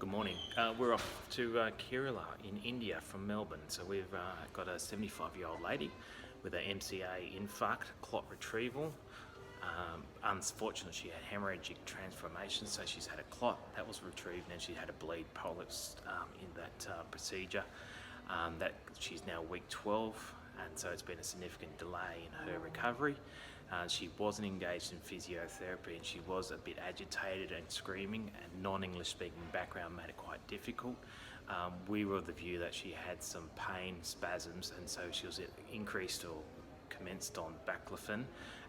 Good morning. We're off to Kerala in India from Melbourne. So we've got a 75-year-old lady with an MCA infarct, clot retrieval. Unfortunately, she had hemorrhagic transformation, so she's had a clot that was retrieved, and she had a bleed polyps in that procedure. That she's now week 12, and so it's been a significant delay in her recovery. She wasn't engaged in physiotherapy, and she was a bit agitated and screaming, and non-English speaking background made it quite difficult. We were of the view that she had some pain, spasms, and so she was increased or commenced on baclofen,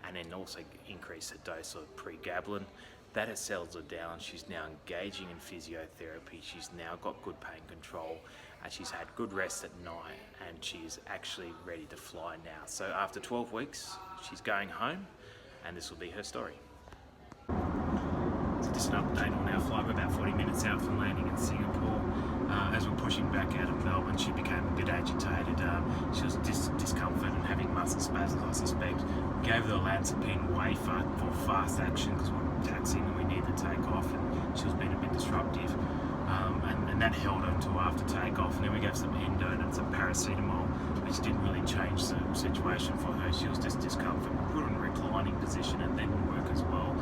and then also increased her dose of pregabalin. That has settled her down. She's now engaging in physiotherapy. She's now got good pain control, and she's had good rest at night, and she's actually ready to fly now. So after 12 weeks, she's going home, and this will be her story. So just an update on our flight. We're about 40 minutes out from landing in Singapore. As we're pushing back out of Melbourne, she became a bit agitated. She was discomfort and having muscle spasms, I suspect. We gave her the olanzapine wafer for fast action because we're taxiing and we needed to take off, and she was being a bit disruptive. And that held her until after takeoff, and then we gave some endone and some paracetamol, which didn't really change the situation for her. She was just discomfort. We put her in a reclining position, and that didn't work as well.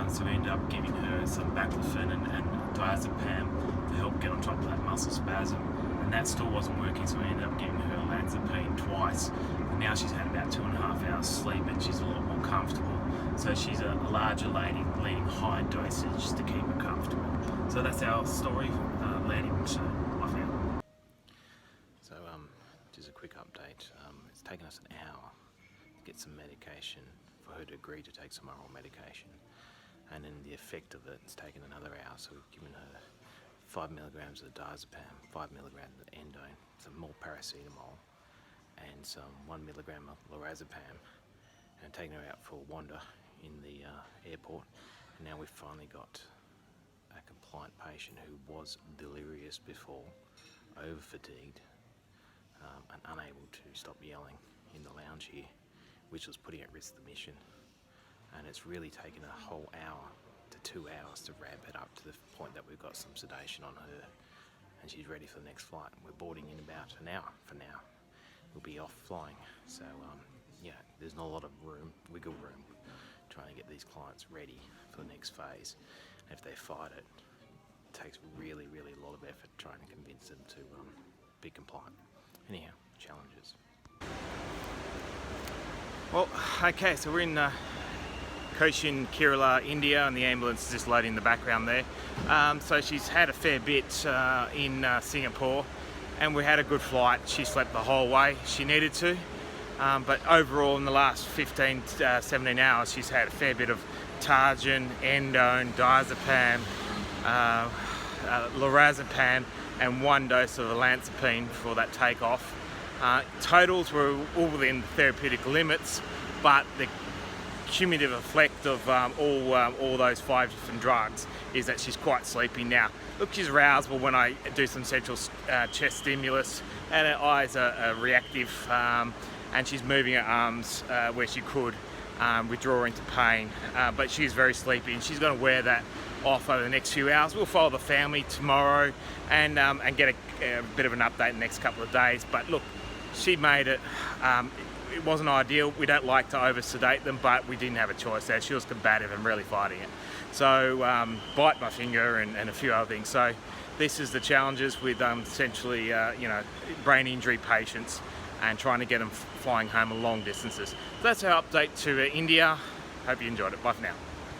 So we ended up giving her some baclofen and diazepam to help get on top of that muscle spasm, and that still wasn't working, so we ended up giving her olanzapine twice. And now she's had about 2.5 hours sleep, and she's a lot more comfortable. So she's a larger lady needing high dosage to keep her comfortable. So that's our story, landing off now. So just a quick update. It's taken us an hour to get some medication for her to agree to take some oral medication, and then the effect of it's taken another hour. So we've given her 5 milligrams of diazepam, 5 milligrams of endone, some more paracetamol, and some 1 milligram of lorazepam, and taken her out for a wander in the airport. And now we've finally got a compliant patient who was delirious before, over fatigued, and unable to stop yelling in the lounge here, which was putting at risk the mission. And it's really taken a whole hour to 2 hours to ramp it up to the point that we've got some sedation on her, and she's ready for the next flight. We're boarding in about an hour from now. We'll be off flying. So yeah, there's not a lot of wiggle room, trying to get these clients ready for the next phase. And if they fight it, it takes really a lot of effort trying to convince them to be compliant. Anyhow, challenges. Well, okay, so we're in Cochin, Kerala, India, and the ambulance is just loading in the background there. So she's had a fair bit in Singapore, and we had a good flight. She slept the whole way. She needed to. But overall, in the last 15 to 17 hours, she's had a fair bit of Tarjan, endone, diazepam, lorazepam, and 1 dose of olanzapine for that takeoff. Totals were all within the therapeutic limits, but the cumulative effect of all those 5 different drugs is that she's quite sleepy now. Look, she's arousable when I do some central chest stimulus, and her eyes are reactive, and she's moving her arms where she could withdraw into pain, but she's very sleepy, and she's going to wear that off over the next few hours. We'll follow the family tomorrow and get a bit of an update in the next couple of days. But look, she made it. It wasn't ideal. We don't like to over-sedate them, but we didn't have a choice there. She was combative and really fighting it. So bite my finger and a few other things. So this is the challenges with essentially brain injury patients and trying to get them flying home long distances. So that's our update to India. Hope you enjoyed it. Bye for now.